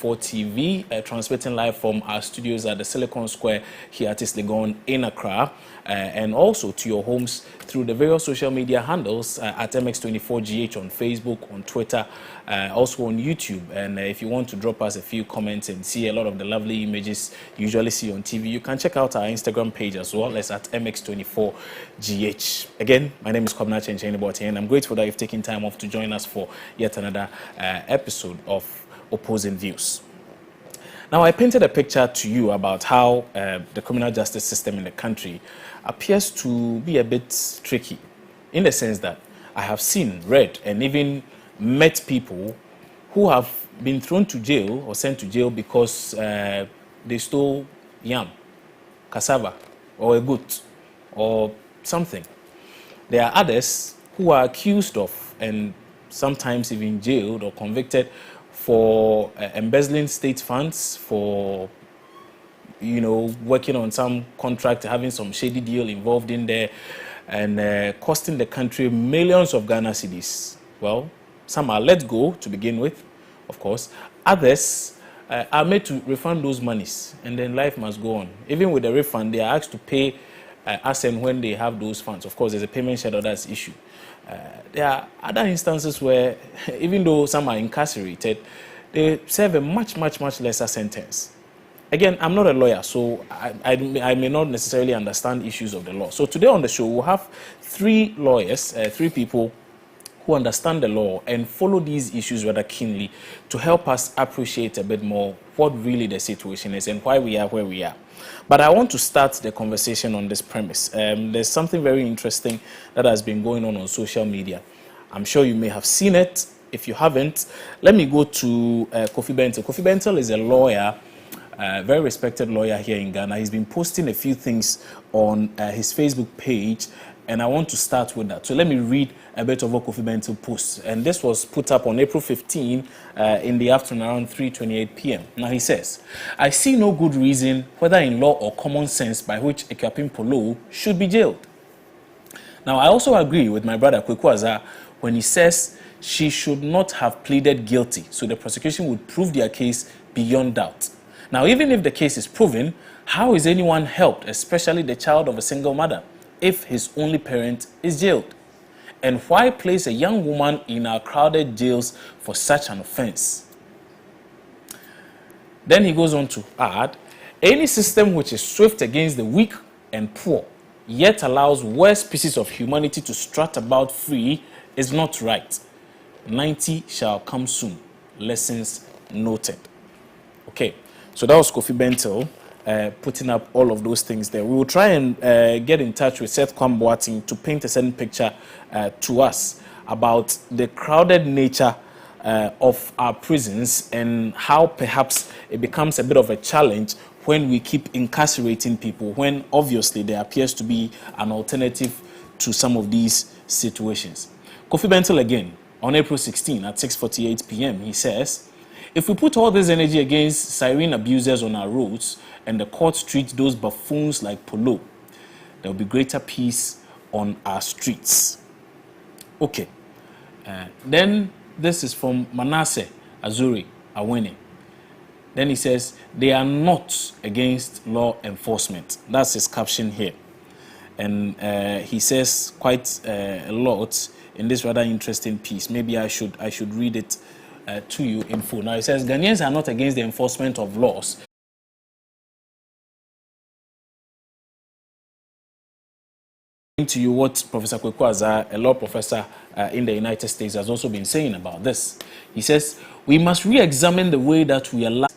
MX24 TV, transmitting live from our studios at the Silicon Square here at East Legon in Accra, and also to your homes through the various social media handles at MX24GH on Facebook, on Twitter, also on YouTube. And if you want to drop us a few comments and see a lot of the lovely images you usually see on TV, you can check out our Instagram page as well as at MX24GH. Again, my name is Kwabena Chencheniboti, and I'm grateful that you've taken time off to join us for yet another episode of Opposing Views. Now, I painted a picture to you about how the criminal justice system in the country appears to be a bit tricky, in the sense that I have seen, read, and even met people who have been thrown to jail or sent to jail because they stole yam, cassava, or a goat, or something. There are others who are accused of and sometimes even jailed or convicted for embezzling state funds, for working on some contract, having some shady deal involved in there, and costing the country millions of Ghana cedis. Well, some are let go to begin with, of course. Others are made to refund those monies, and then life must go on. Even with the refund, they are asked to pay as and when they have those funds. Of course, there's a payment schedule that's issued. There are other instances where, even though some are incarcerated, they serve a much lesser sentence. Again, I'm not a lawyer, so I may not necessarily understand issues of the law. So today on the show, we'll have three lawyers, three people who understand the law and follow these issues rather keenly to help us appreciate a bit more what really the situation is and why we are where we are. But I want to start the conversation on this premise. There's something very interesting that has been going on social media. I'm sure you may have seen it. If you haven't, let me go to Kofi Bentil. Kofi Bentil is a lawyer, very respected lawyer here in Ghana. He's been posting a few things on his Facebook page, and I want to start with that. So let me read a bit of what Kofi Bentil posts. And this was put up on April 15 in the afternoon around 3:28 p.m. Now he says, "I see no good reason, whether in law or common sense, by which Ekuapem Polo should be jailed." Now I also agree with my brother Kweku Azah when he says she should not have pleaded guilty, so the prosecution would prove their case beyond doubt. Now, even if the case is proven, how is anyone helped, especially the child of a single mother, if his only parent is jailed? And why place a young woman in our crowded jails for such an offense? Then he goes on to add, any system which is swift against the weak and poor, yet allows worse pieces of humanity to strut about free, is not right. 90 shall come soon. Lessons noted. Okay, so that was Kofi Bentil putting up all of those things there. We will try and get in touch with Seth Kwamboating to paint a certain picture to us about the crowded nature of our prisons and how perhaps it becomes a bit of a challenge when we keep incarcerating people, when obviously there appears to be an alternative to some of these situations. Kofi Bentil again, on April 16 at 6:48 p.m., he says, if we put all this energy against siren abusers on our roads and the courts treat those buffoons like Polo, there will be greater peace on our streets. Okay. Then this is from Manasseh Azuri Awene. Then he says, they are not against law enforcement. That's his caption here. And he says quite a lot in this rather interesting piece. Maybe I should read it to you in full. Now it says, Ghanaians are not against the enforcement of laws. To you what Professor Kweku Azah, a law professor in the United States, has also been saying about this. He says, we must re-examine the way that we allow.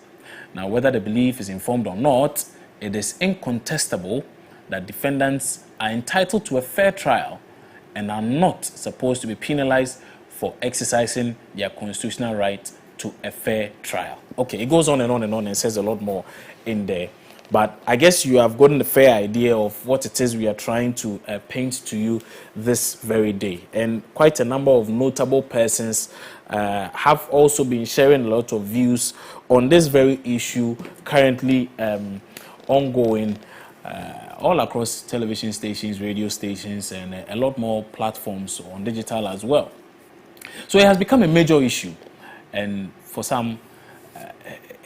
Now, whether the belief is informed or not, it is incontestable that defendants are entitled to a fair trial and are not supposed to be penalized for exercising their constitutional right to a fair trial. Okay, it goes on and on and on and says a lot more in there. But I guess you have gotten a fair idea of what it is we are trying to paint to you this very day. And quite a number of notable persons have also been sharing a lot of views on this very issue currently ongoing all across television stations, radio stations, and a lot more platforms on digital as well. So it has become a major issue, and for some,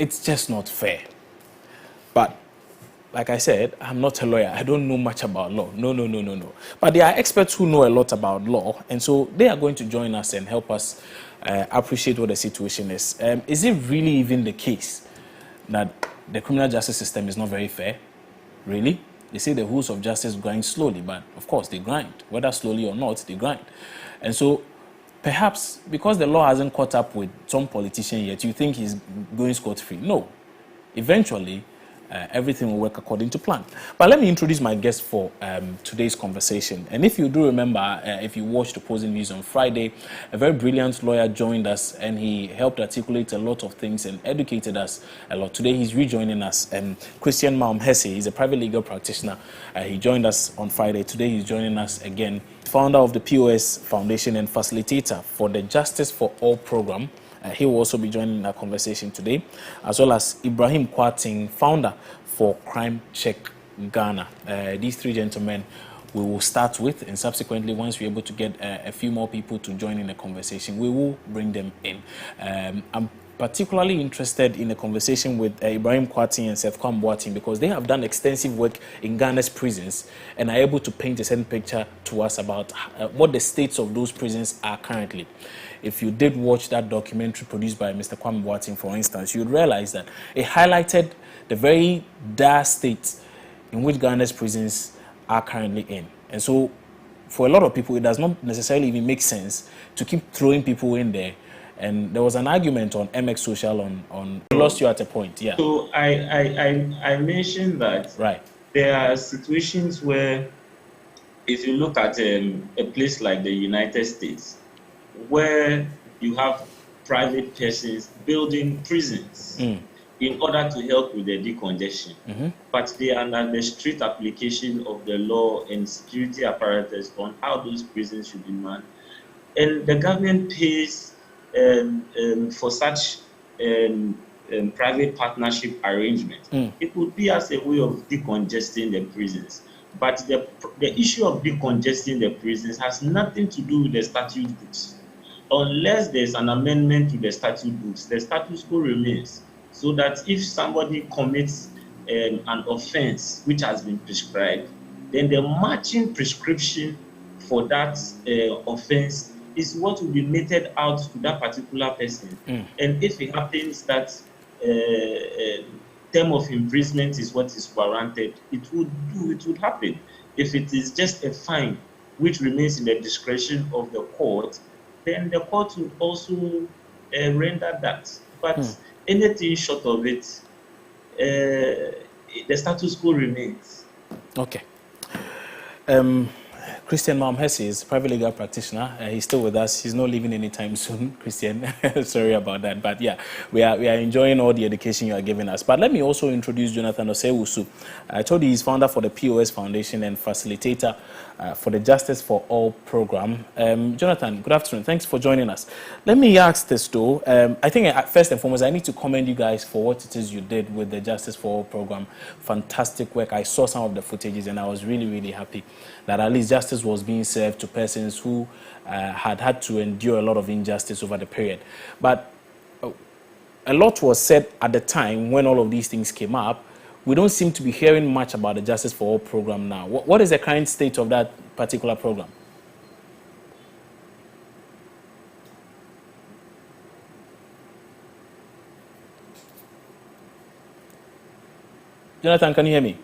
it's just not fair. But like I said, I'm not a lawyer. I don't know much about law. No. But there are experts who know a lot about law, and so they are going to join us and help us appreciate what the situation is. Is it really even the case that the criminal justice system is not very fair? Really? They say the wheels of justice grind slowly, but of course they grind. Whether slowly or not, they grind. And so perhaps because the law hasn't caught up with some politician yet, you think he's going scot-free. No. Eventually, everything will work according to plan. But let me introduce my guest for today's conversation. And if you do remember, if you watched Opposing News on Friday, a very brilliant lawyer joined us and he helped articulate a lot of things and educated us a lot. Today he's rejoining us. Christian Malmhesse, he's a private legal practitioner. He joined us on Friday. Today he's joining us again. Founder of the POS Foundation and facilitator for the Justice for All program. He will also be joining our conversation today, as well as Ibrahim Kwarteng, founder for Crime Check Ghana. These three gentlemen we will start with, and subsequently, once we're able to get a few more people to join in the conversation, we will bring them in. I'm particularly interested in a conversation with Ibrahim Kwarteng and Seth Kwam because they have done extensive work in Ghana's prisons and are able to paint a certain picture to us about what the states of those prisons are currently. If you did watch that documentary produced by Mr. Kwame Boateng, for instance, you'd realize that it highlighted the very dire state in which Ghana's prisons are currently in. And so, for a lot of people, it does not necessarily even make sense to keep throwing people in there. And there was an argument on MX Social on lost you at a point, yeah. So I mentioned that right. There are situations where, if you look at a place like the United States, where you have private persons building prisons in order to help with the decongestion, but they are under the strict application of the law and security apparatus on how those prisons should be manned, and the government pays for such private partnership arrangement. It would be as a way of decongesting the prisons. But the issue of decongesting the prisons has nothing to do with the statute books. Unless there's an amendment to the statute books, the status quo remains. So that if somebody commits an offense which has been prescribed, then the matching prescription for that offense is what will be meted out to that particular person. And if it happens that term of imprisonment is what is warranted, it would happen. If it is just a fine which remains in the discretion of the court, then the court will also render that. But anything short of it, the status quo remains. Okay. Christian Malmhesse is a private legal practitioner. He's still with us. He's not leaving anytime soon, Christian. Sorry about that. But yeah, we are enjoying all the education you are giving us. But let me also introduce Jonathan Osei-Wusu. I told you he's founder for the POS Foundation and facilitator for the Justice for All program. Jonathan, good afternoon. Thanks for joining us. Let me ask this though. I think first and foremost, I need to commend you guys for what it is you did with the Justice for All program. Fantastic work. I saw some of the footages and I was really, really happy that at least justice was being served to persons who had to endure a lot of injustice over the period. But a lot was said at the time when all of these things came up. We don't seem to be hearing much about the Justice for All program now. What is the current state of that particular program? Jonathan, can you hear me?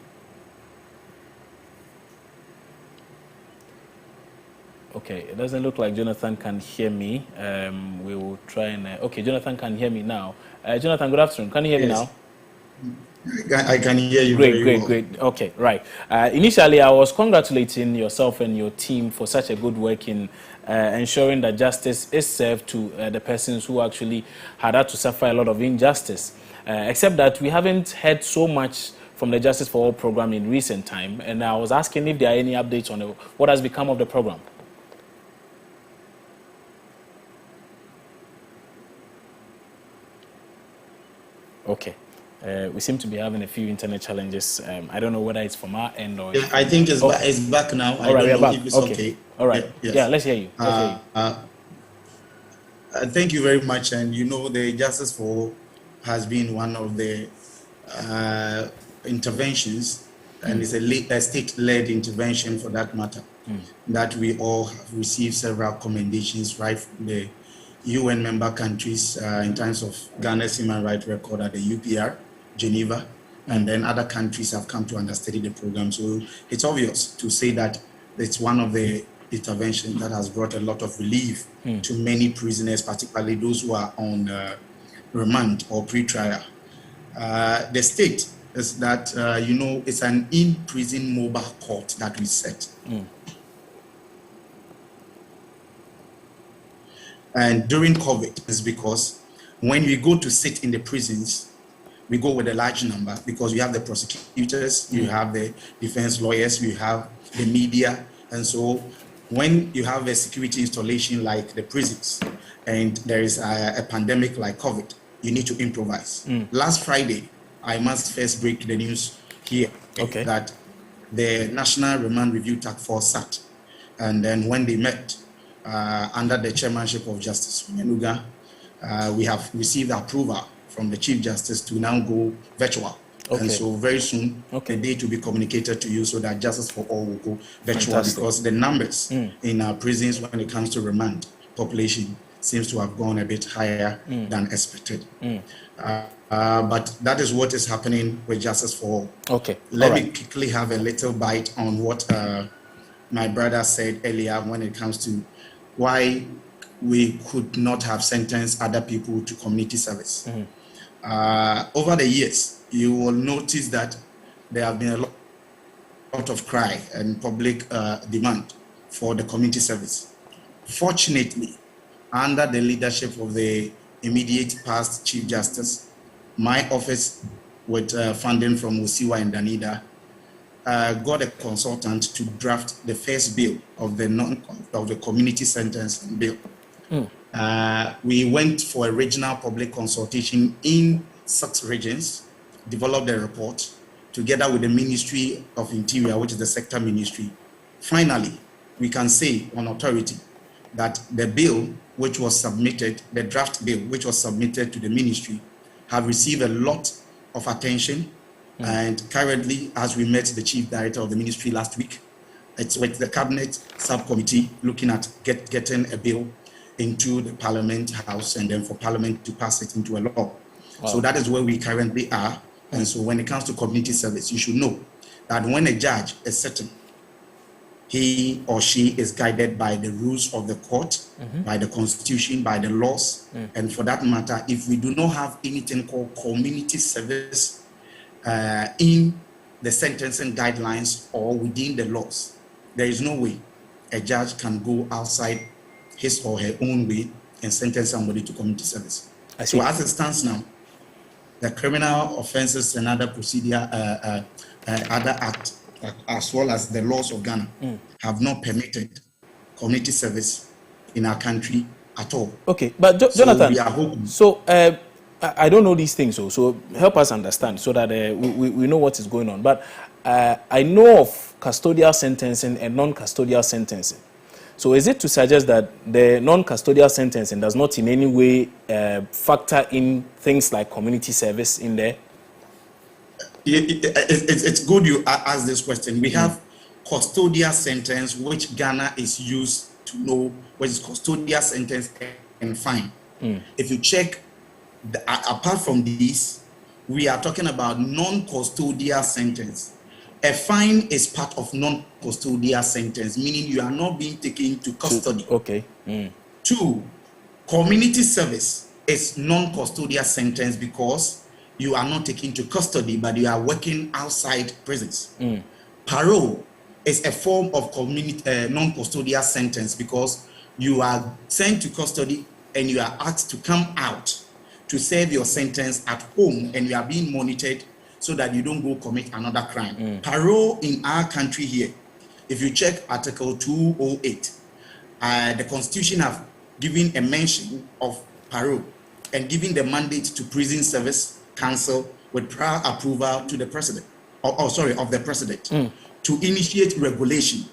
Okay, it doesn't look like Jonathan can hear me. We will try and... okay, Jonathan can hear me now. Jonathan, good afternoon. Can you hear me now? I can hear you. Great. Okay, right. Initially, I was congratulating yourself and your team for such a good work in ensuring that justice is served to the persons who actually had to suffer a lot of injustice. Except that we haven't heard so much from the Justice for All program in recent time. And I was asking if there are any updates on what has become of the program. Okay. We seem to be having a few internet challenges. I don't know whether it's from our end or... Yeah, I think it's back now. All right, I don't know back. if it's okay. All right. Yeah, let's hear you. Thank you very much. And you know, the Justice for has been one of the interventions, and it's a state-led intervention for that matter, that we all have received several commendations right from the UN member countries in terms of Ghana's human rights record at the UPR, Geneva, and then other countries have come to understudy the program. So it's obvious to say that it's one of the interventions that has brought a lot of relief to many prisoners, particularly those who are on remand or pre-trial. The state is that, it's an in-prison mobile court that we set. And during COVID, it's because when we go to sit in the prisons, we go with a large number because you have the prosecutors, you have the defense lawyers, you have the media. And so when you have a security installation like the prisons and there is a pandemic like COVID, you need to improvise. Last Friday, I must first break the news here that the National Remand Review Task Force sat. And then when they met under the chairmanship of Justice Onyenuga, we have received approval from the Chief Justice to now go virtual. And so very soon, the date will be communicated to you so that Justice for All will go virtual. Because the numbers in our prisons when it comes to remand population seems to have gone a bit higher than expected. But that is what is happening with Justice for All. Let me quickly have a little bite on what my brother said earlier when it comes to why we could not have sentenced other people to community service. Over the years, you will notice that there have been a lot of cry and public demand for the community service. Fortunately, under the leadership of the immediate past Chief Justice, my office, with funding from Usiwa and Danida, got a consultant to draft the first bill of the community sentencing bill. We went for a regional public consultation in 6 regions, developed a report together with the Ministry of Interior, which is the sector ministry. Finally, we can say on authority that the bill which was submitted, the draft bill which was submitted to the ministry, have received a lot of attention. And currently, as we met the chief director of the ministry last week, it's with the cabinet subcommittee looking at getting a bill into the Parliament House and then for Parliament to pass it into a law. So that is where we currently are. And so when it comes to community service, you should know that when a judge is sitting, he or she is guided by the rules of the court, by the constitution, by the laws. And for that matter, if we do not have anything called community service in the sentencing guidelines or within the laws, there is no way a judge can go outside his or her own way and sentence somebody to community service. So as it stands now, the criminal offenses and other procedure, other acts, as well as the laws of Ghana, have not permitted community service in our country at all. But Jonathan, we are hoping. So I don't know these things, so help us understand so that we know what is going on. But I know of custodial sentencing and non-custodial sentencing. So is it to suggest that the non-custodial sentencing does not in any way factor in things like community service in there? It's good you ask this question. We have custodial sentence, which Ghana is used to know, which is custodial sentence and fine. If you check, apart from these, we are talking about non-custodial sentence. A fine is part of non-custodial sentence, meaning you are not being taken to custody. 2, community service is non-custodial sentence because you are not taken to custody, but you are working outside prisons. Parole is a form of non-custodial sentence because you are sent to custody and you are asked to come out to serve your sentence at home, and you are being monitored so that you don't go commit another crime. Parole in our country here, if you check Article 208, the Constitution have given a mention of parole and giving the mandate to Prison Service Council with prior approval to the president, of the president, to initiate regulation.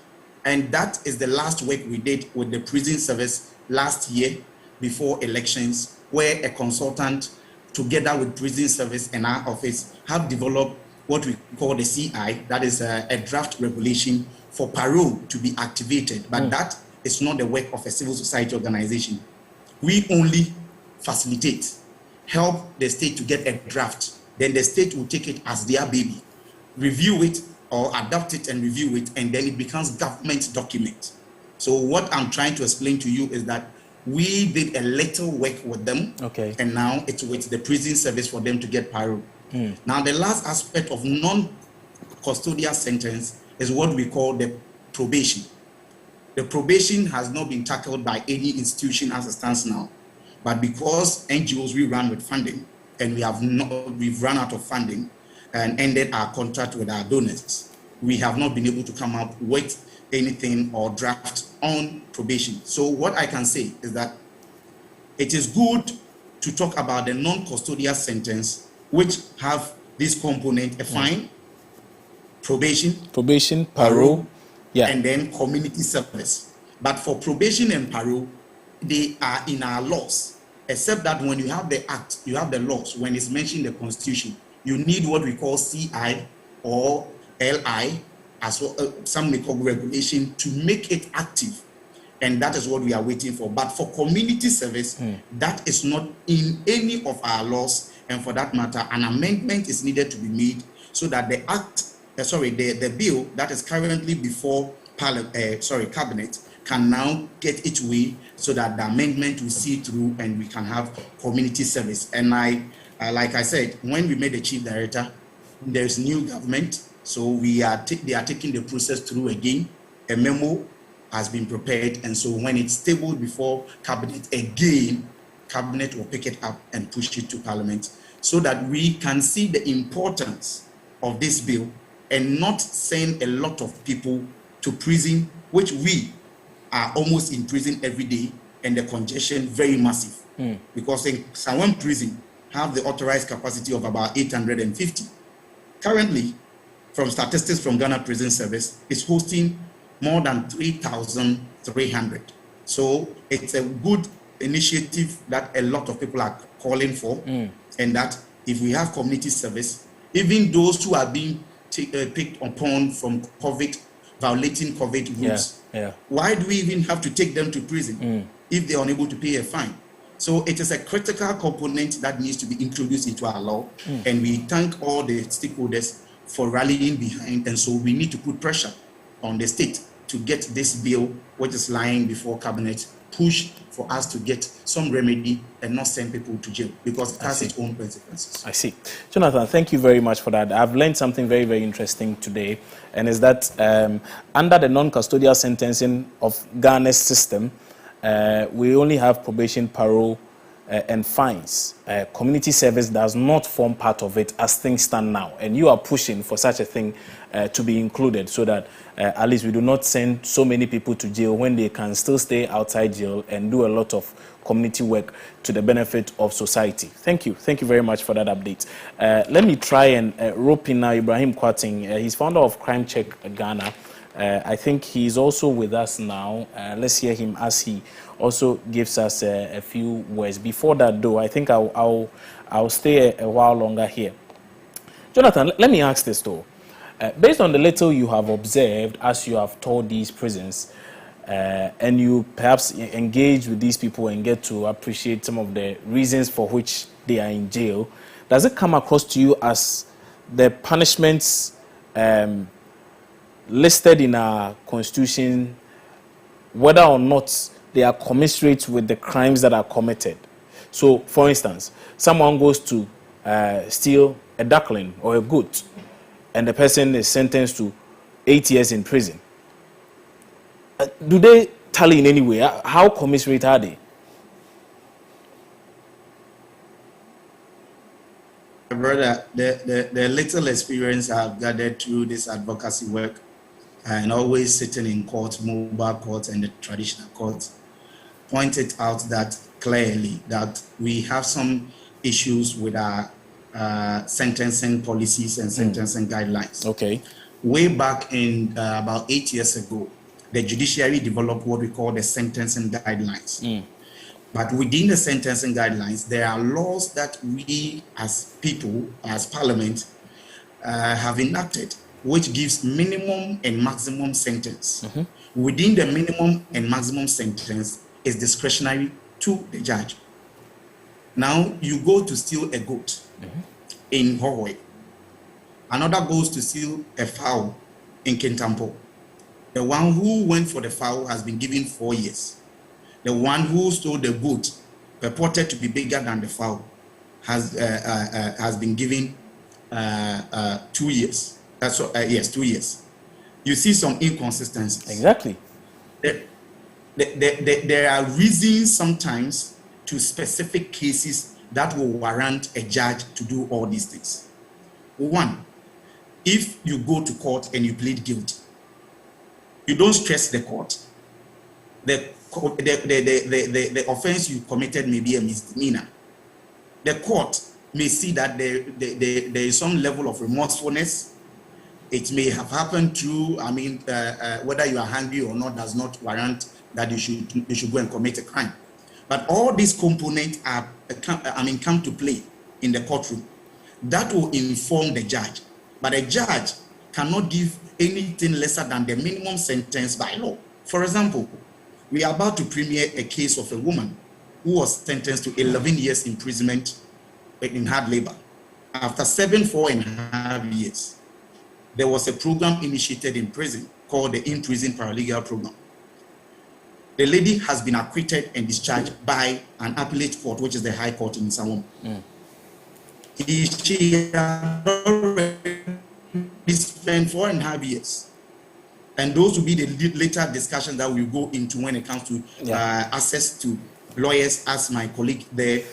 And that is the last work we did with the prison service last year before elections, where a consultant together with prison service and our office, have developed what we call the CI, that is a draft regulation for parole to be activated, but that is not the work of a civil society organization. We only facilitate, help the state to get a draft, then the state will take it as their baby, review it or adopt it and review it, and then it becomes government document. So what I'm trying to explain to you is that we did a little work with them, okay, and now it's with the prison service for them to get parole. Now, the last aspect of non-custodial sentence is what we call the probation. The probation has not been tackled by any institution as it stands now, but because NGOs we run with funding, and we've run out of funding and ended our contract with our donors, we have not been able to come up with anything or draft on probation. So what I can say is that it is good to talk about the non-custodial sentence, which have this component: a fine, probation, parole, and then community service. But for probation and parole, they are in our laws, except that when you have the act, you have the laws. When it's mentioned in the constitution, you need what we call CI or LI, as well, some may call regulation, to make it active. And that is what we are waiting for. But for community service, that is not in any of our laws. And for that matter, an amendment is needed to be made so that the the bill that is currently before cabinet can now get its way, so that the amendment will see through and we can have community service. And like I said, when we made the chief director, there's new government, so they are taking the process through again. A memo has been prepared, and so when it's tabled before cabinet again, cabinet will pick it up and push it to parliament, so that we can see the importance of this bill and not send a lot of people to prison, which we are almost in prison every day, and the congestion very massive. Because in Sawam prison have the authorized capacity of about 850. Currently, from statistics from Ghana Prison Service, it's hosting more than 3,300. So it's a good initiative that a lot of people are calling for, and that if we have community service, even those who are being picked upon from COVID, violating COVID rules, why do we even have to take them to prison if they are unable to pay a fine? So it is a critical component that needs to be introduced into our law, and we thank all the stakeholders for rallying behind, and so we need to put pressure on the state to get this bill, which is lying before cabinet, push for us to get some remedy and not send people to jail, because it has its own consequences. I see. Jonathan, thank you very much for that. I've learned something very, very interesting today, and is that under the non-custodial sentencing of Ghana's system, we only have probation, parole, and fines. Community service does not form part of it as things stand now, and you are pushing for such a thing to be included, so that at least we do not send so many people to jail when they can still stay outside jail and do a lot of community work to the benefit of society. Thank you very much for that update. Let me try and rope in now Ibrahim Kwating. He's founder of Crime Check Ghana. I think he's also with us now. Let's hear him as he also gives us a few words. Before that, though, I think I'll stay a while longer here. Jonathan, let me ask this though. Based on the little you have observed as you have toured these prisons, and you perhaps engage with these people and get to appreciate some of the reasons for which they are in jail, does it come across to you as the punishments listed in our constitution, whether or not they are commensurate with the crimes that are committed? So, for instance, someone goes to steal a duckling or a goat, and the person is sentenced to 8 years in prison. Do they tally in any way? How commensurate are they? Brother, the little experience I've gathered through this advocacy work, and always sitting in court, mobile courts and the traditional courts, pointed out that clearly that we have some issues with our sentencing policies and sentencing guidelines. Okay. Way back in about 8 years ago, the judiciary developed what we call the sentencing guidelines. But within the sentencing guidelines, there are laws that we as people, as parliament, have enacted, which gives minimum and maximum sentence. Within the minimum and maximum sentence is discretionary to the judge. Now, you go to steal a goat in Hohoe. Another goes to steal a fowl in Kintampo. The one who went for the fowl has been given 4 years. The one who stole the goat, purported to be bigger than the fowl, has been given 2 years. That's yes, 2 years. You see some inconsistencies. Exactly. There are reasons sometimes to specific cases that will warrant a judge to do all these things. One, if you go to court and you plead guilty, you don't stress the court. The offense you committed may be a misdemeanor. The court may see that there is some level of remorsefulness. It may have happened through, whether you are hungry or not does not warrant that you should go and commit a crime. But all these components come to play in the courtroom. That will inform the judge. But a judge cannot give anything lesser than the minimum sentence by law. For example, we are about to premiere a case of a woman who was sentenced to 11 years imprisonment in hard labor. After 4.5 years, there was a program initiated in prison called the In-Prison Paralegal Program. The lady has been acquitted and discharged by an appellate court, which is the High Court in Sawam. She had already spent 4.5 years. And those will be the later discussion that we'll go into when it comes to access to lawyers, as my colleague there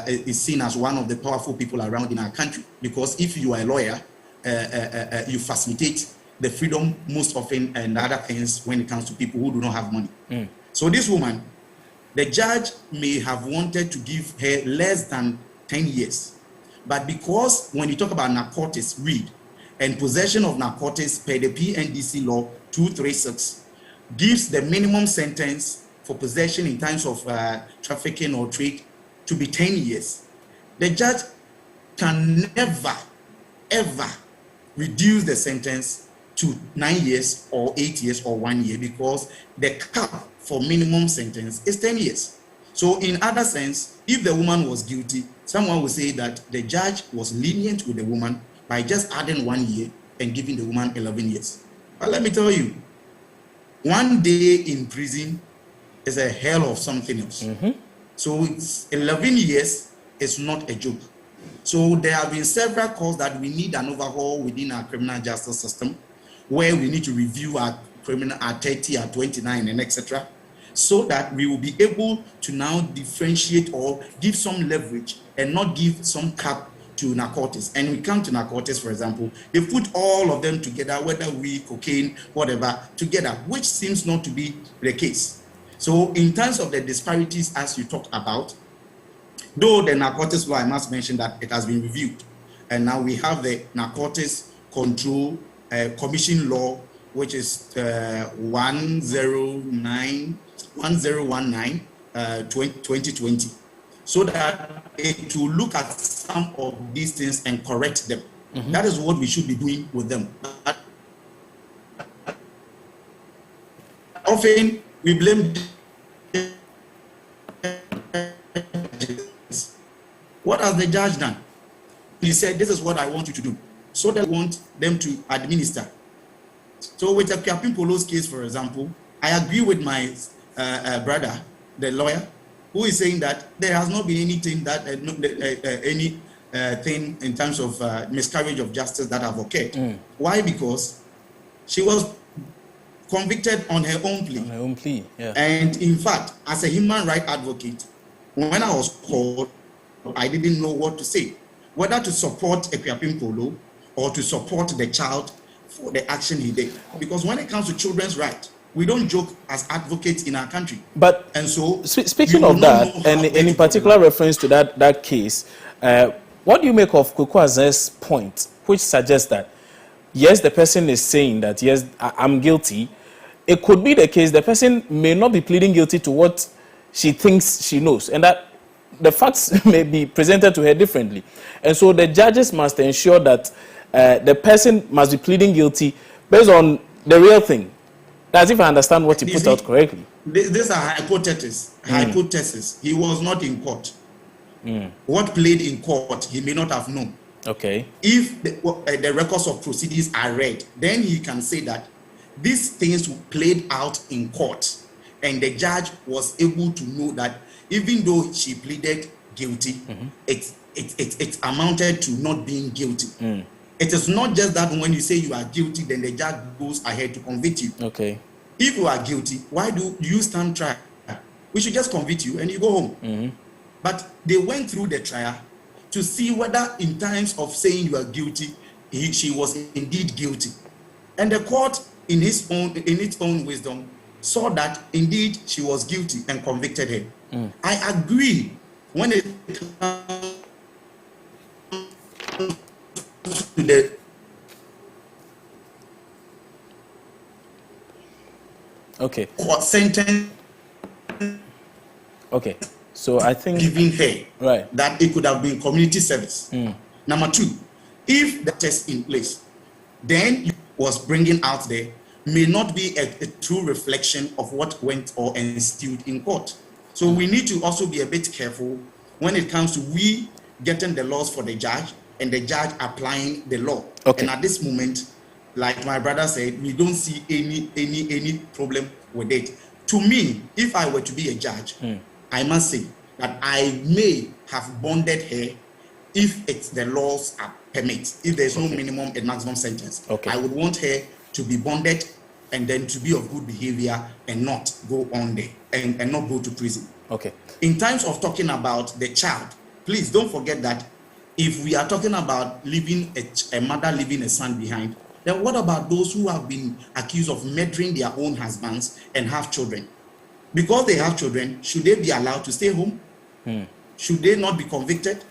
is seen as one of the powerful people around in our country. Because if you are a lawyer, you facilitate the freedom most often and other things when it comes to people who do not have money. So this woman, the judge may have wanted to give her less than 10 years. But because when you talk about narcotics, read, and possession of narcotics per the PNDC law 236 gives the minimum sentence for possession in terms of trafficking or trade to be 10 years. The judge can never, ever reduce the sentence to 9 years or 8 years or 1 year, because the cap for minimum sentence is 10 years. So in other sense, if the woman was guilty, someone would say that the judge was lenient with the woman by just adding 1 year and giving the woman 11 years. But let me tell you, 1 day in prison is a hell of something else. So it's 11 years is not a joke. So there have been several calls that we need an overhaul within our criminal justice system, where we need to review our criminal at 30, at 29, and etc., so that we will be able to now differentiate or give some leverage and not give some cap to narcotics. And we come to narcotics, for example, they put all of them together, whether weed, cocaine, whatever, together, which seems not to be the case. So in terms of the disparities as you talked about, though the narcotics law, I must mention that it has been reviewed. And now we have the Narcotics Control Commission law, which is 1019 2020, so that it will look at some of these things and correct them. That is what we should be doing with them. Often we blame what has the judge done? He said, this is what I want you to do. So they want them to administer. So with Captain Polo's case, for example, I agree with my brother, the lawyer, who is saying that there has not been anything that thing in terms of miscarriage of justice that have occurred. Why? Because she was convicted on her own plea. On her own plea, yeah. And in fact, as a human rights advocate, when I was called, I didn't know what to say, whether to support Equiapim Polo or to support the child for the action he did. Because when it comes to children's rights, we don't joke as advocates in our country. But and so, speaking of that, and in particular reference to that case, what do you make of Kwekwa's point, which suggests that yes, the person is saying that yes, I'm guilty. It could be the case the person may not be pleading guilty to what she thinks she knows, and that the facts may be presented to her differently. And so the judges must ensure that the person must be pleading guilty based on the real thing. That's if I understand what you put out correctly. These are hypotheses. Hypothesis. He was not in court. What played in court, he may not have known. Okay. If the records of proceedings are read, then he can say that these things played out in court, and the judge was able to know that even though she pleaded guilty, it amounted to not being guilty. It is not just that when you say you are guilty, then the judge goes ahead to convict you. Okay. If you are guilty, why do you stand trial? We should just convict you and you go home. But they went through the trial to see whether in times of saying you are guilty, she was indeed guilty. And the court, in its own wisdom, saw that indeed she was guilty and convicted her. I agree when it comes to the court sentence. Okay. So I think giving her that it could have been community service. Number two, if the test in place, then was bringing out there may not be a true reflection of what went or ensued in court. So we need to also be a bit careful when it comes to we getting the laws for the judge and the judge applying the law. And at this moment, like my brother said, we don't see any problem with it. To me, if I were to be a judge, I must say that I may have bonded her if it's the laws are permit. If there's no minimum and maximum sentence, I would want her to be bonded and then to be of good behavior and not go on there and not go to prison. In terms of talking about the child, please don't forget that if we are talking about leaving a mother leaving a son behind, then what about those who have been accused of murdering their own husbands and have children? Because they have children, should they be allowed to stay home? Should they not be convicted?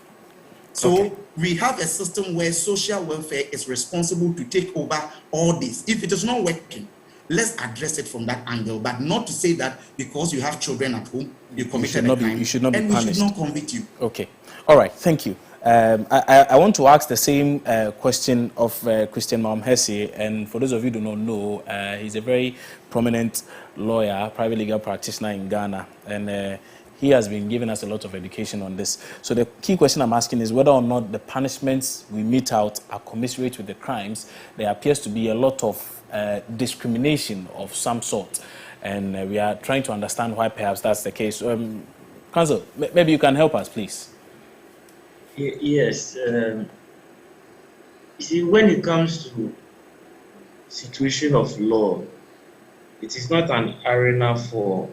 So we have a system where social welfare is responsible to take over all this. If it is not working, let's address it from that angle, but not to say that because you have children at home, you committed a crime, you should not be punished. We should not convict you. Okay. All right. Thank you. I want to ask the same question of Christian Maham-Hersey, and for those of you who do not know, he's a very prominent lawyer, private legal practitioner in Ghana, and he has been giving us a lot of education on this. So the key question I'm asking is whether or not the punishments we mete out are commensurate with the crimes. There appears to be a lot of discrimination of some sort, and we are trying to understand why perhaps that's the case. Counsel, maybe you can help us, please. Yes. You see, when it comes to situation of law, it is not an arena for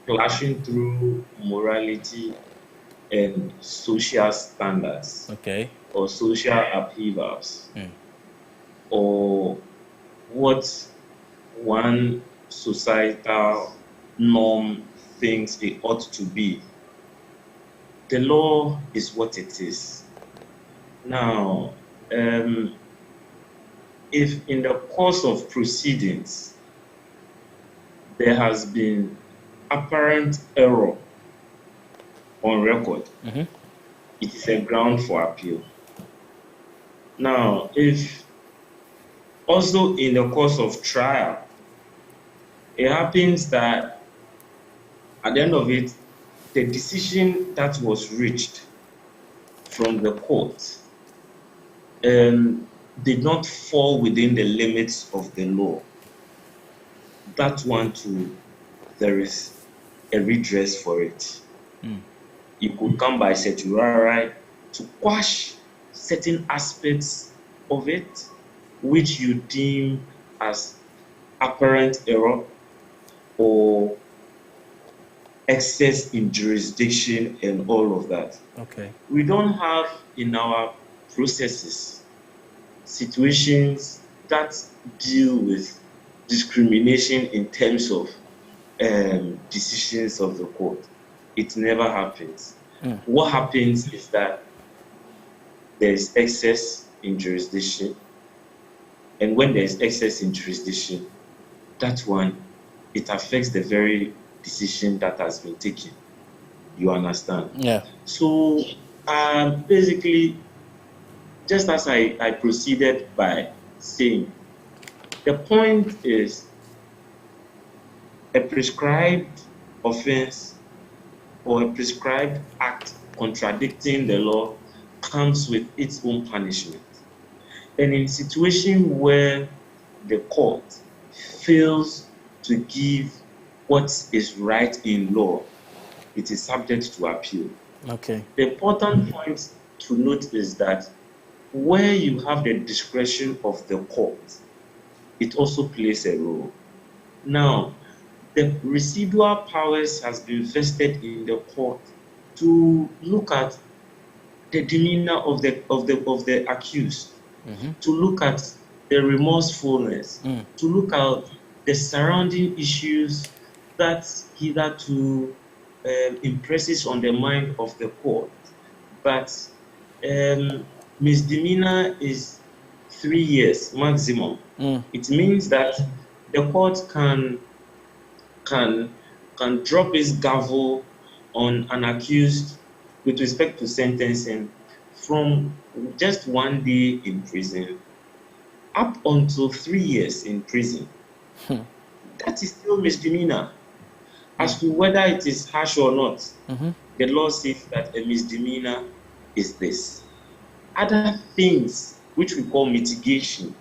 clashing through morality and social standards, or social upheavals, or what one societal norm thinks it ought to be. The law is what it is. Now, if in the course of proceedings there has been apparent error on record, it is a ground for appeal. Now, if also in the course of trial, it happens that at the end of it, the decision that was reached from the court did not fall within the limits of the law. That one too, there is a redress for it. You could come by certiorari to quash certain aspects of it which you deem as apparent error or excess in jurisdiction and all of that. We don't have in our processes situations that deal with discrimination in terms of decisions of the court. It never happens. What happens is that there is excess in jurisdiction, and when there is excess in jurisdiction, that one, it affects the very decision that has been taken. You understand? Yeah. So basically, just as I proceeded by saying, the point is a prescribed offense or a prescribed act contradicting the law comes with its own punishment. And in situation where the court fails to give what is right in law, it is subject to appeal. Okay. The important point to note is that where you have the discretion of the court, it also plays a role. Now, the residual powers has been vested in the court to look at the demeanor of the accused, to look at the remorsefulness, to look at the surrounding issues that hitherto impresses on the mind of the court. But misdemeanor is 3 years maximum. It means that the court can drop its gavel on an accused with respect to sentencing from just 1 day in prison up until 3 years in prison. That is still misdemeanor. As to whether it is harsh or not, the law says that a misdemeanor is this. Other things, which we call mitigation,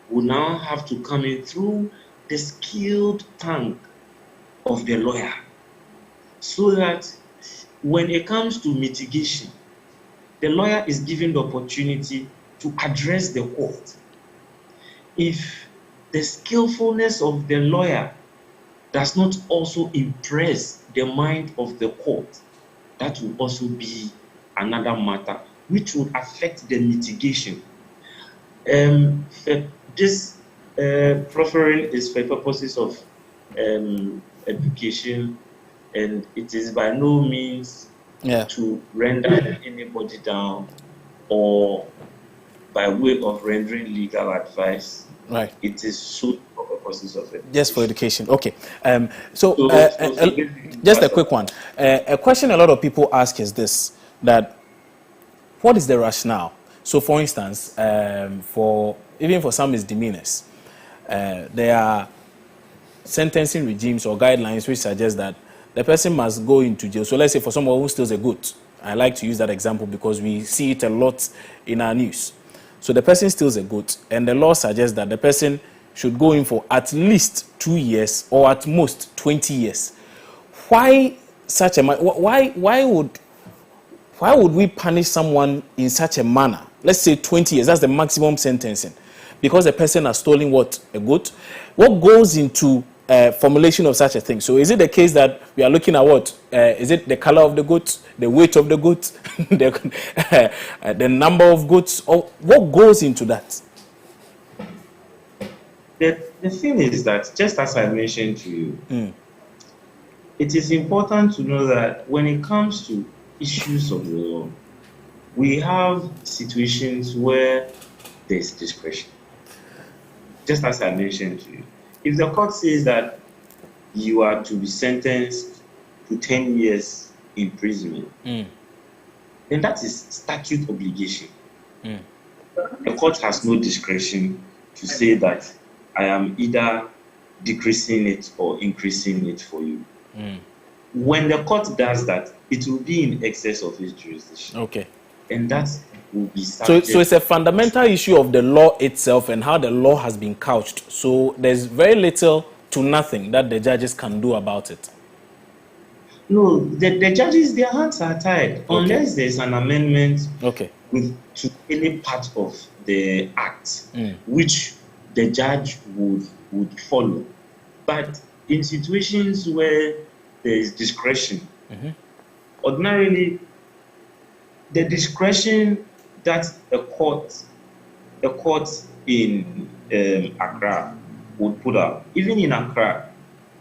will now have to come in through the skilled tongue of the lawyer, so that when it comes to mitigation, the lawyer is given the opportunity to address the court. If the skillfulness of the lawyer does not also impress the mind of the court, that will also be another matter which would affect the mitigation. This proffering is for purposes of education, and it is by no means to render anybody down or by way of rendering legal advice. Right. It is so for purposes of education. Just for education. Okay. Just a quick one. A question a lot of people ask is this: that what is the rationale? So, for instance, for some misdemeanors, there are sentencing regimes or guidelines which suggest that the person must go into jail. So, let's say for someone who steals a goat, I like to use that example because we see it a lot in our news. So, the person steals a goat, and the law suggests that the person should go in for at least 2 years or at most 20 years. Why such a why would we punish someone in such a manner? Let's say 20 years, that's the maximum sentencing, because the person has stolen what? A goat? What goes into formulation of such a thing? So is it the case that we are looking at what? Is it the color of the goat, the weight of the goat, the number of goats, or what goes into that? The thing is that, just as I mentioned to you, it is important to know that when it comes to issues of the law, we have situations where there's discretion. Just as I mentioned to you, if the court says that you are to be sentenced to 10 years imprisonment, then that is statute obligation. The court has no discretion to say that I am either decreasing it or increasing it for you. When the court does that, it will be in excess of its jurisdiction. Okay. And that will be subject. So it's a fundamental issue of the law itself and how the law has been couched. So there's very little to nothing that the judges can do about it. No, the judges, their hands are tied unless there's an amendment to any part of the act which the judge would follow. But in situations where there is discretion, ordinarily the discretion that the court in Accra would put out, even in Accra,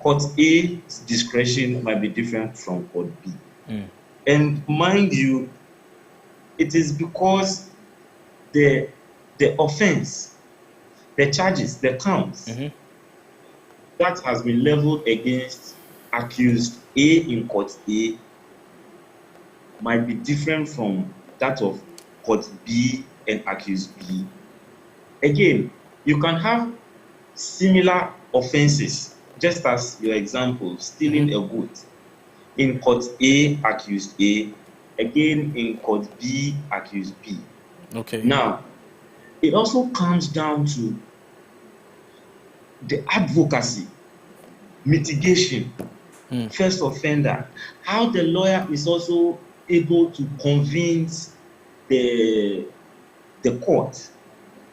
Court A's discretion might be different from Court B. And mind you, it is because the offense, the charges, the counts that has been leveled against accused A in court A might be different from that of court B and accused B. Again, you can have similar offenses, just as your example, stealing a goat. In court A, accused A. Again, in court B, accused B. Okay. Now, it also comes down to the advocacy, mitigation, first offender, how the lawyer is also able to convince the court.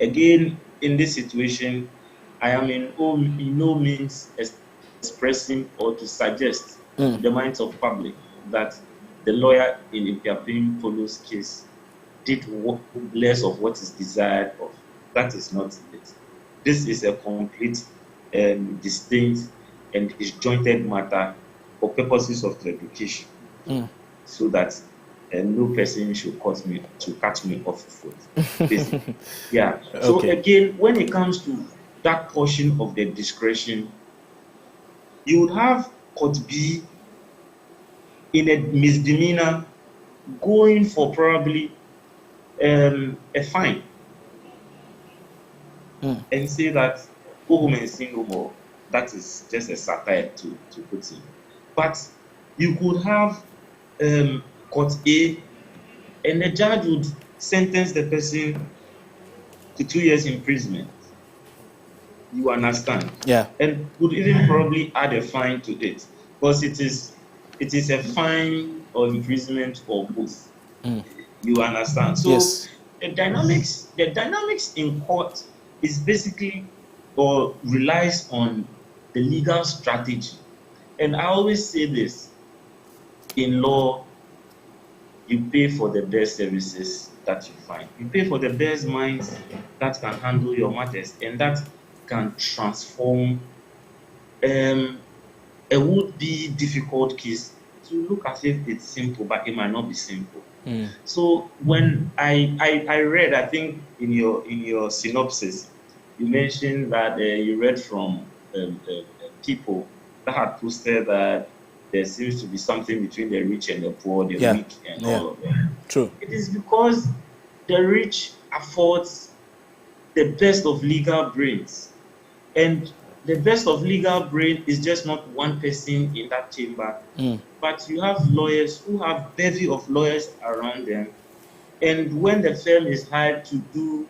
Again, in this situation, I am in no means expressing or to suggest to the minds of public that the lawyer in Ipiapim Polo's case did less of what is desired of. That is not it. This is a complete, distinct and disjointed matter for purposes of education, so that no person should catch me off foot. Basically, yeah. So Okay. again, when it comes to that portion of the discretion, you would have court B in a misdemeanor going for probably a fine and say that go home and sing no more. That is just a satire to put in. But you could have court A and the judge would sentence the person to 2 years imprisonment. You understand? Yeah. And would even probably add a fine to it, because it is a fine or imprisonment or both. You understand? So Yes. the dynamics in court is basically or relies on the legal strategy. And I always say this: in law, you pay for the best services that you find. You pay for the best minds that can handle your matters and that can transform a would-be difficult case to look as if it's simple, but it might not be simple. So when I read, I think in your synopsis, you mentioned that you read from people that had posted that there seems to be something between the rich and the poor, the weak and all of that. True. It is because the rich affords the best of legal brains. And the best of legal brain is just not one person in that chamber, but you have lawyers who have bevy of lawyers around them. And when the firm is hired to do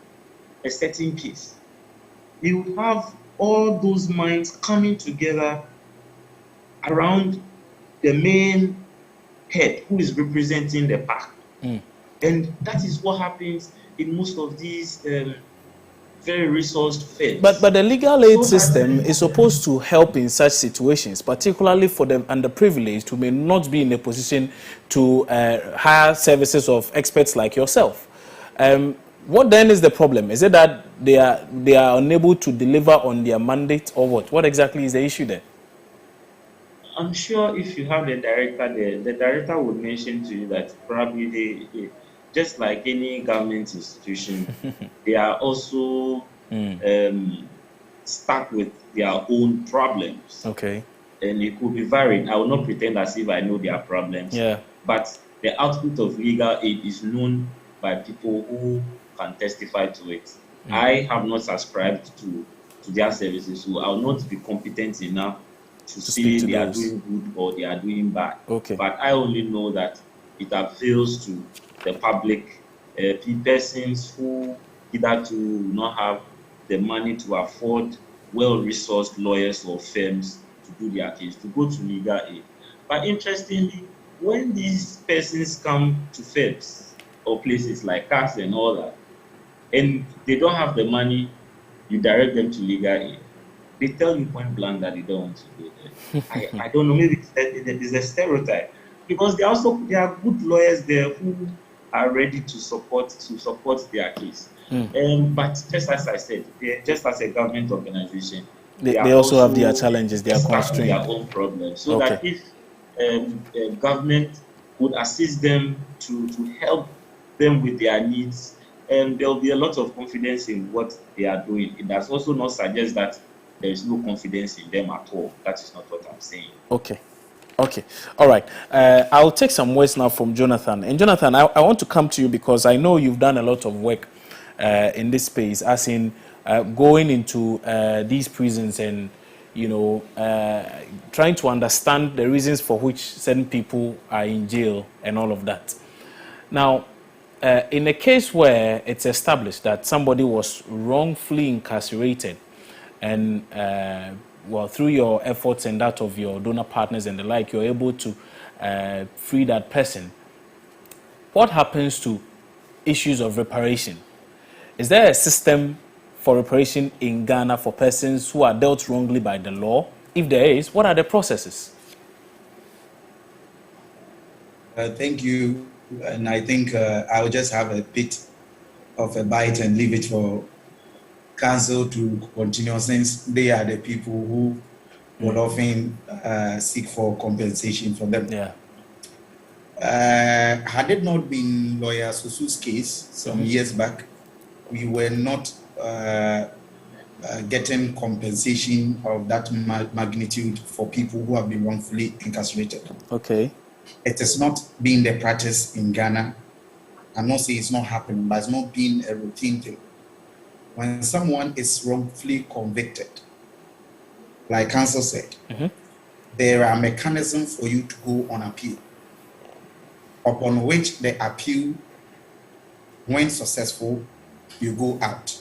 a certain case, you have all those minds coming together around the main head who is representing the pack. And that is what happens in most of these very resourced firms. But the legal aid system is supposed to help in such situations, particularly for the underprivileged who may not be in a position to hire services of experts like yourself. What then is the problem? Is it that they are unable to deliver on their mandate, or what? What exactly is the issue there? I'm sure if you have the director there, the director would mention to you that probably they just like any government institution, they are also stuck with their own problems. Okay. And it could be varied. I will not pretend as if I know their problems. Yeah. But the output of legal aid is known by people who can testify to it. I have not subscribed to their services, so I will not be competent enough to say they are doing good or they are doing bad. Okay. But I only know that it appeals to the public, persons who either do not have the money to afford well-resourced lawyers or firms to do their case, to go to legal aid. But interestingly, when these persons come to firms or places like CAS and all that, and they don't have the money, you direct them to legal aid. They tell you point blank that they don't want to go there. I don't know, maybe it's a stereotype, because there are good lawyers there who are ready to support their case. But just as I said, just as a government organization, they also have their challenges, their constraints, their own problems. So that if government would assist them to help them with their needs, there will be a lot of confidence in what they are doing. It does also not suggest that there is no confidence in them at all. That is not what I'm saying. Okay. Okay, all right. I'll take some words now from Jonathan. And Jonathan, I want to come to you because I know you've done a lot of work in this space, as in going into these prisons and, you know, trying to understand the reasons for which certain people are in jail and all of that. Now, in a case where it's established that somebody was wrongfully incarcerated and well, through your efforts and that of your donor partners and the like, you're able to free that person. What happens to issues of reparation? Is there a system for reparation in Ghana for persons who are dealt wrongly by the law? If there is, what are the processes? Thank you. And I think I'll just have a bit of a bite and leave it for council to continue, since they are the people who would often seek for compensation for them. Yeah. Had it not been Lawyer Susu's case some years back, we were not getting compensation of that magnitude for people who have been wrongfully incarcerated. Okay. It has not been the practice in Ghana. I'm not saying it's not happening, but it's not been a routine thing. When someone is wrongfully convicted, like counsel said, there are mechanisms for you to go on appeal, upon which the appeal, when successful, you go out.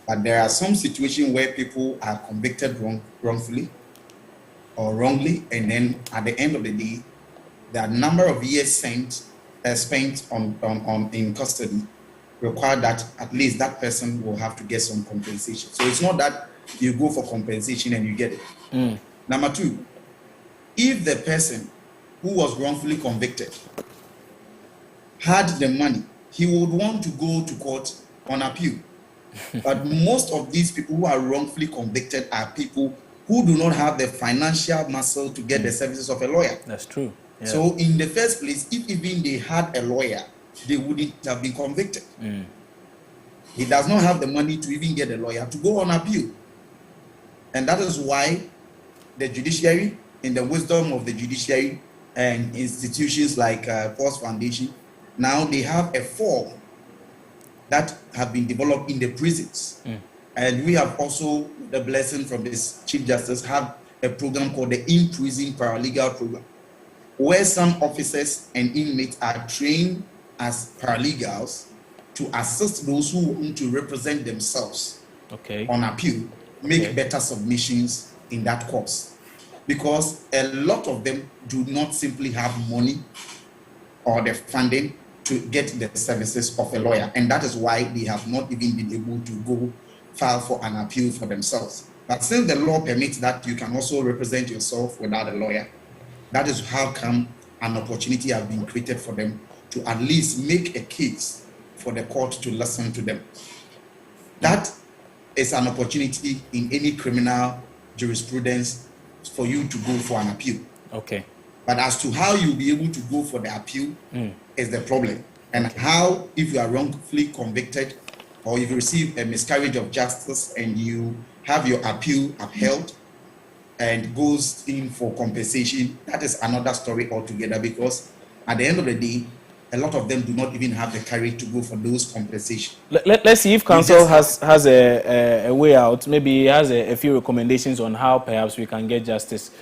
But there are some situations where people are convicted wrongfully or wrongly, and then at the end of the day, the number of years spent in custody require that at least that person will have to get some compensation. So it's not that you go for compensation and you get it. Number two, if the person who was wrongfully convicted had the money, he would want to go to court on appeal. But most of these people who are wrongfully convicted are people who do not have the financial muscle to get the services of a lawyer. That's true. Yeah. So in the first place, if even they had a lawyer, they wouldn't have been convicted. He does not have the money to even get a lawyer to go on appeal. And that is why the judiciary, in the wisdom of the judiciary and institutions like Force Foundation, now they have a form that have been developed in the prisons. And we have also, the blessing from this Chief Justice, have a program called the In-Prison Paralegal Program, where some officers and inmates are trained as paralegals to assist those who want to represent themselves on appeal, make better submissions in that course. Because a lot of them do not simply have money or the funding to get the services of a lawyer. And that is why they have not even been able to go file for an appeal for themselves. But since the law permits that you can also represent yourself without a lawyer, that is how come an opportunity has been created for them to at least make a case for the court to listen to them. That is an opportunity in any criminal jurisprudence for you to go for an appeal. Okay. But as to how you'll be able to go for the appeal is the problem. And how, if you are wrongfully convicted or if you receive a miscarriage of justice and you have your appeal upheld and goes in for compensation, that is another story altogether, because at the end of the day, a lot of them do not even have the courage to go for those compensations. Let's see if council has a way out. Maybe he has a few recommendations on how perhaps we can get justice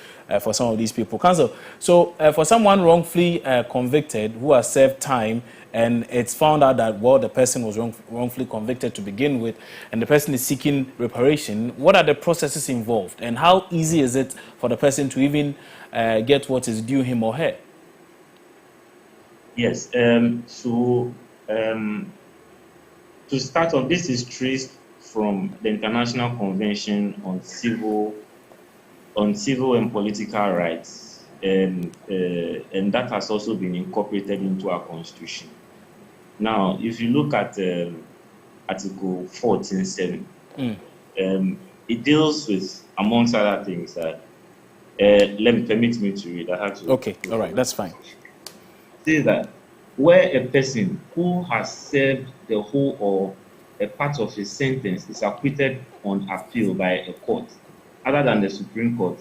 for some of these people. Council, so for someone wrongfully convicted who has served time and it's found out that, well, the person was wrongfully convicted to begin with and the person is seeking reparation, what are the processes involved and how easy is it for the person to even get what is due him or her? Yes. To start off, this is traced from the International Convention on Civil and Political Rights, and that has also been incorporated into our Constitution. Now, if you look at Article 14.7, it deals with, amongst other things, that permit me to read. I have to. Okay, all right, that's fine. Say that where a person who has served the whole or a part of his sentence is acquitted on appeal by a court other than the Supreme Court,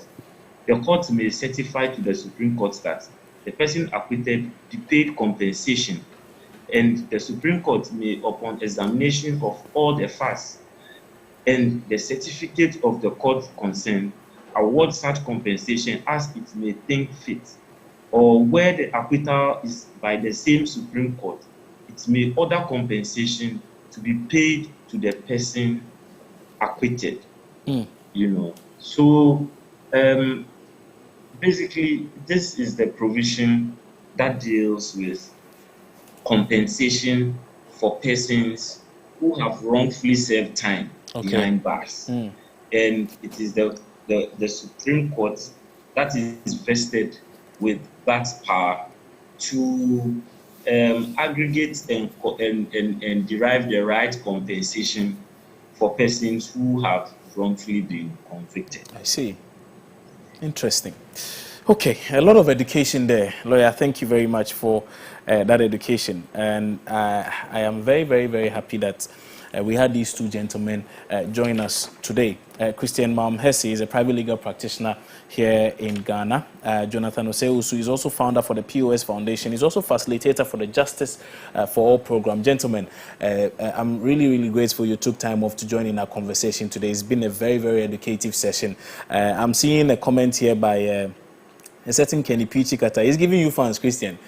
the court may certify to the Supreme Court that the person acquitted be paid compensation, and the Supreme Court may, upon examination of all the facts and the certificate of the court concerned, award such compensation as it may think fit, or where the acquittal is by the same Supreme Court, it may order compensation to be paid to the person acquitted. So basically, this is the provision that deals with compensation for persons who have wrongfully served time behind bars. And it is the Supreme Court that is vested with that power to aggregate and derive the right compensation for persons who have wrongfully been convicted. I see. Interesting. Okay, a lot of education there. Lawyer, thank you very much for that education. And I am very, very, very happy that we had these two gentlemen join us today. Christian Malm-Hesse is a private legal practitioner here in Ghana. Jonathan Osei-Usu is also founder for the POS Foundation. He's also facilitator for the Justice for All program. Gentlemen, I'm really, really grateful you took time off to join in our conversation today. It's been a very, very educative session. I'm seeing a comment here by a certain Kenny Pichikata. He's giving you fans, Christian.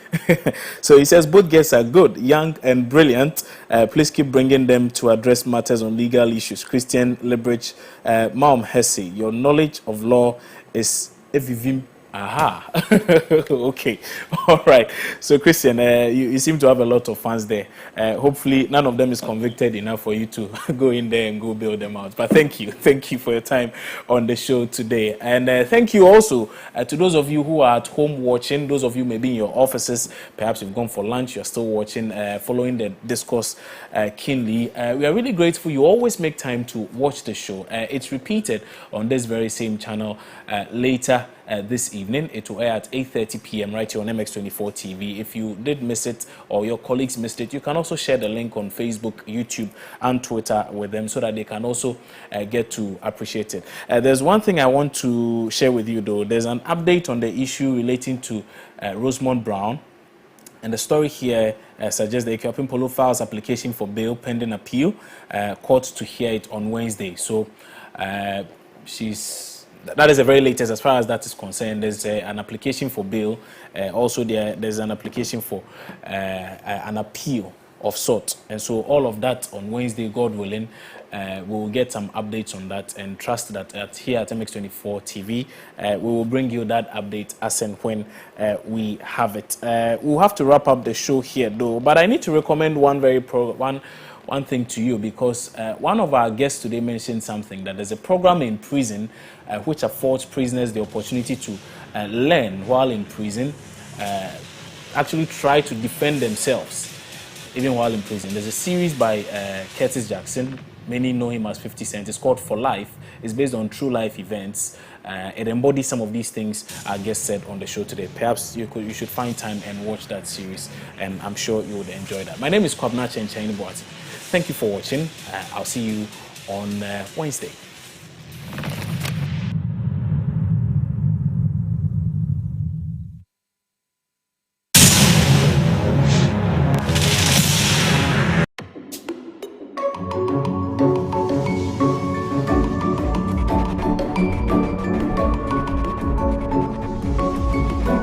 So he says, both guests are good, young and brilliant. Please keep bringing them to address matters on legal issues. Christian Lebridge, Malm-Hesse, your knowledge of law is evivim. Aha. Okay. All right. So, Christian, you seem to have a lot of fans there. Hopefully, none of them is convicted enough for you to go in there and go bail them out. But thank you. Thank you for your time on the show today. And thank you also to those of you who are at home watching, those of you maybe in your offices, perhaps you've gone for lunch, you're still watching, following the discourse keenly. We are really grateful you always make time to watch the show. It's repeated on this very same channel later this evening. It will air at 8:30 p.m. right here on MX24 TV. If you did miss it or your colleagues missed it, you can also share the link on Facebook, YouTube, and Twitter with them so that they can also get to appreciate it. There's one thing I want to share with you, though. There's an update on the issue relating to Rosemond Brown. And the story here suggests that Ethiopian Polo files application for bail pending appeal, court to hear it on Wednesday. So that is the very latest as far as that is concerned. There's an application for bail. Also, there's an application for an appeal of sort. And so all of that on Wednesday, God willing, we will get some updates on that, and trust that here at MX24 TV, we will bring you that update as and when we have it. We'll have to wrap up the show here, though, but I need to recommend one thing to you, because one of our guests today mentioned something, that there's a program in prison which affords prisoners the opportunity to learn while in prison, actually try to defend themselves even while in prison. There's a series by Curtis Jackson. Many know him as 50 Cent. It's called For Life. It's based on true life events. It embodies some of these things our guest said on the show today. Perhaps you should find time and watch that series, and I'm sure you would enjoy that. My name is Kwabena Chenchaini Boati. Thank you for watching. I'll see you on Wednesday.